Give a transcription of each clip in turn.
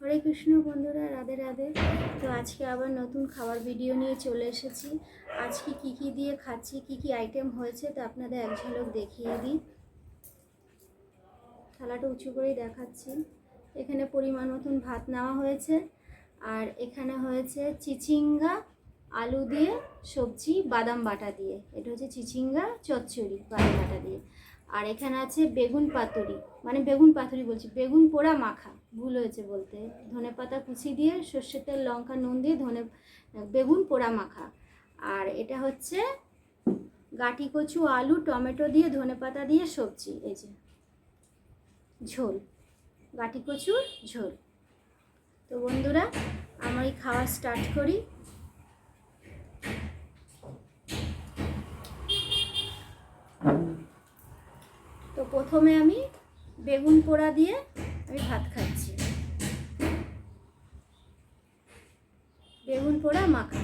হরে কৃষ্ণ বন্ধুরা, রাধে রাধে। তো আজকে আবার নতুন খাবার ভিডিও নিয়ে চলে এসেছি। আজকে কি কি দিয়ে খাচ্ছি, কি কি আইটেম হয়েছে তা আপনাদের এক ঝলক দেখিয়ে দিই। থালাটা উঁচু করেই দেখাচ্ছি। এখানে পরিমাণ মতন ভাত নেওয়া হয়েছে, আর এখানে হয়েছে চিচিঙ্গা আলু দিয়ে সবজি বাদাম বাটা দিয়ে। এটা হচ্ছে চিচিঙ্গা চচ্চড়ি বাদাম বাটা দিয়ে। আর এখানে আছে বেগুন পাতুরি, মানে বেগুন পাতুরি বলছি, বেগুন পোড়া মাখা, ভুল হয়েছে বলতে। ধনেপাতা কুচি দিয়ে সর্ষের তেল লঙ্কা নুন দিয়ে বেগুন পোড়া মাখা। আর এটা হচ্ছে গাঁটি কচু আলু টমেটো দিয়ে ধনেপাতা দিয়ে সবজি, এই যে ঝোল, গাঁটি কচুর ঝোল। তো বন্ধুরা, আমরা এই খাওয়া স্টার্ট করি। তো প্রথমে আমি বেগুন পোড়া দিয়ে আমি ভাত খাচ্ছি, বেগুন পোড়া মাখা।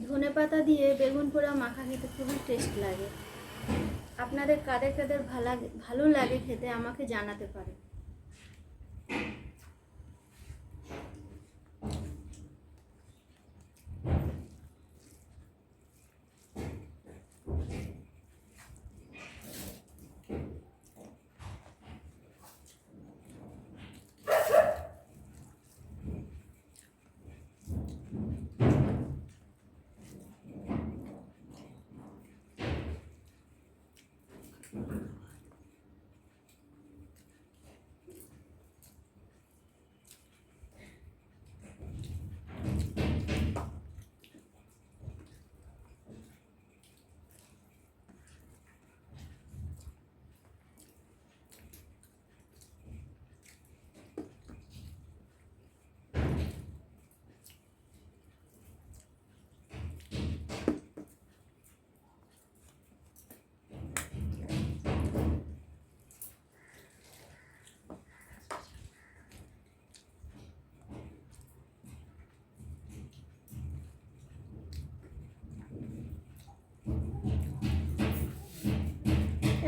ধনেপাতা দিয়ে বেগুন পোড়া মাখা খেতে খুবই টেস্ট লাগে। আপনাদের কাদের কাদের ভালো লাগে খেতে আমাকে জানাতে পারেন।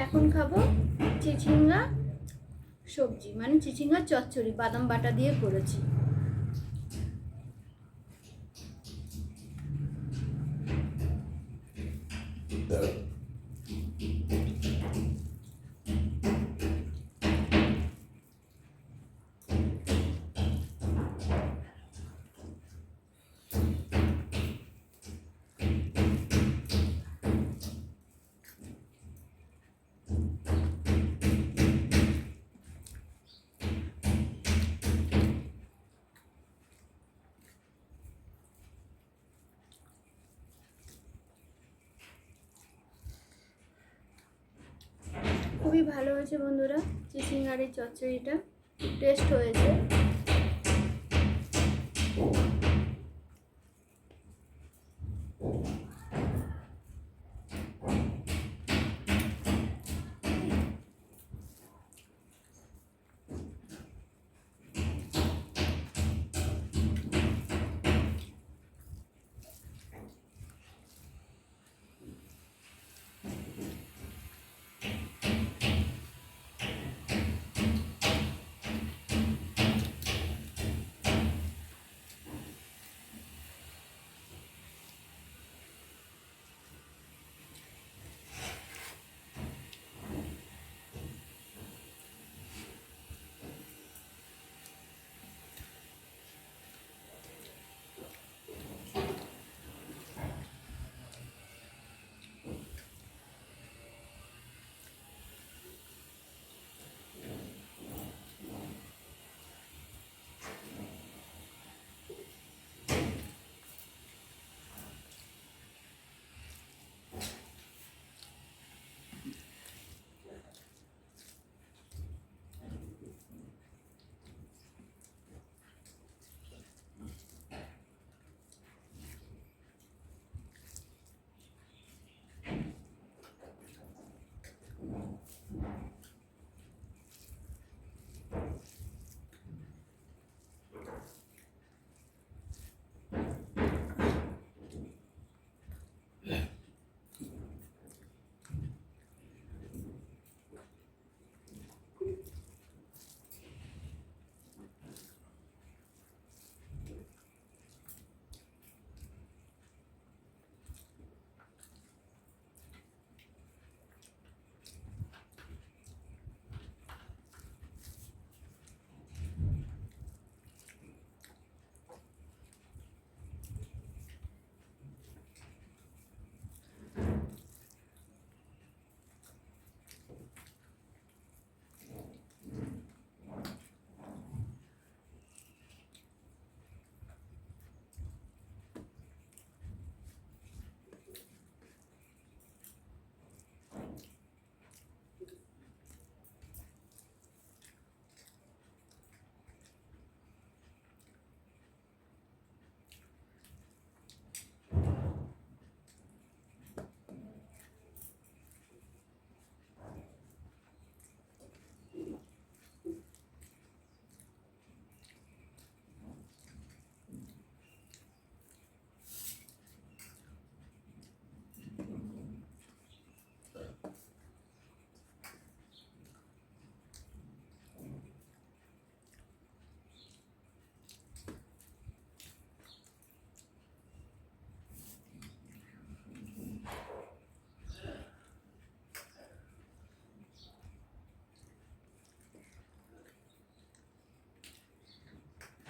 এখন খাবো চিচিঙ্গা সবজি, মানে চিচিঙ্গা চচ্চড়ি বাদাম বাটা দিয়ে করেছি। খুবই ভালো হয়েছে বন্ধুরা, চিচিঙ্গার এই চচ্চড়িটা টেস্ট হয়েছে।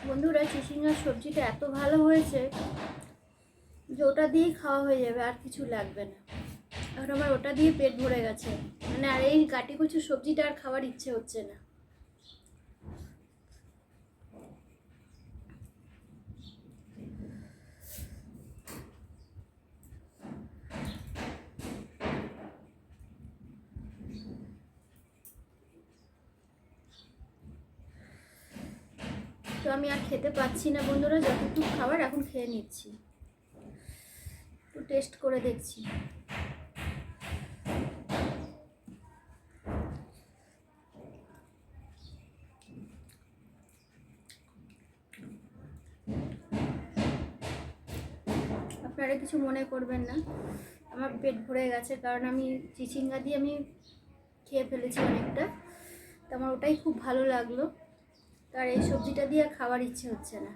বন্ধুরা, চিচিঙ্গার সবজিটা এত ভালো হয়েছে যে ওটা দিয়েই খাওয়া হয়ে যাবে, আর কিছু লাগবে না। এখন আমার ওটা দিয়ে পেট ভরে গেছে, মানে আর এই কাটি কুচু সবজিটা আর খাওয়ার ইচ্ছে হচ্ছে না। তো আমি আর খেতে পাচ্ছি না বন্ধুরা, যতটুকু খাবার এখন খেয়ে নিচ্ছি, একটু টেস্ট করে দেখছি। আপনারা কিছু মনে করবেন না, আমার পেট ভরে গেছে, কারণ আমি চিচিঙ্গা দিয়ে আমি খেয়ে ফেলেছি অনেকটা। তো আমার ওটাই খুব ভালো লাগলো, তার এই সবজিটা দিয়ে খাওয়ার ইচ্ছে হচ্ছে না।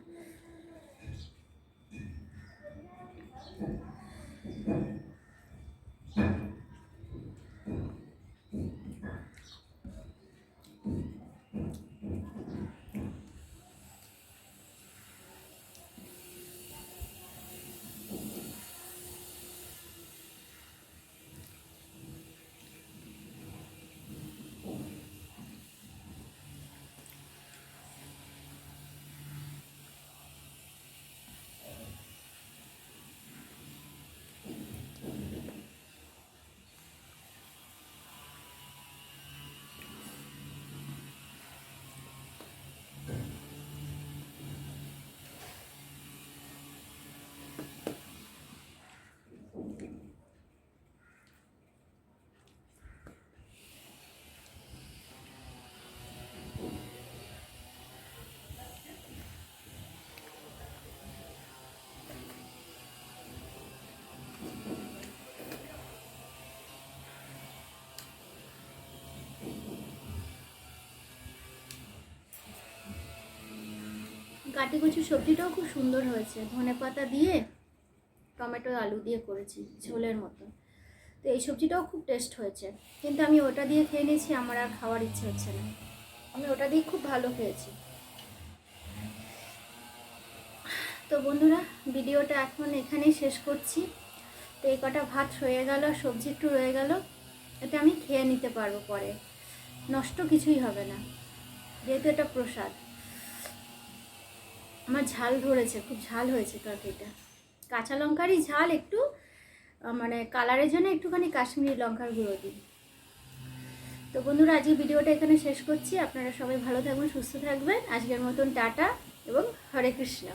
কাটি কুচি সবজিটাও খুব সুন্দর হয়েছে, ধনেপাতা দিয়ে টমেটো আলু দিয়ে করেছি ঝোলের মতো। তো এই সবজিটাও খুব টেস্ট হয়েছে, কিন্তু আমি ওটা দিয়ে খেয়ে নিয়েছি, আমার আর খাওয়ার ইচ্ছে হচ্ছে না। আমি ওটা দিয়ে খুব ভালো খেয়েছি। তো বন্ধুরা, ভিডিওটা এখন এখানেই শেষ করছি। তো এই কটা ভাত হয়ে গেল, সবজি একটু রয়ে গেল, এটা আমি খেয়ে নিতে পারবো পরে, নষ্ট কিছুই হবে না, যেহেতু এটা প্রসাদ। আমার ঝাল ধরেছে, খুব ঝাল হয়েছে তরকারিটা, কাঁচা লঙ্কারই ঝাল, একটু মানে কালারের জন্য একটুখানি কাশ্মীরি লঙ্কার গুঁড়ো দিই। তো বন্ধুরা, আজকে ভিডিওটা এখানে শেষ করছি। আপনারা সবাই ভালো থাকবেন, সুস্থ থাকবেন। আজকের মতন টাটা এবং হরে কৃষ্ণ।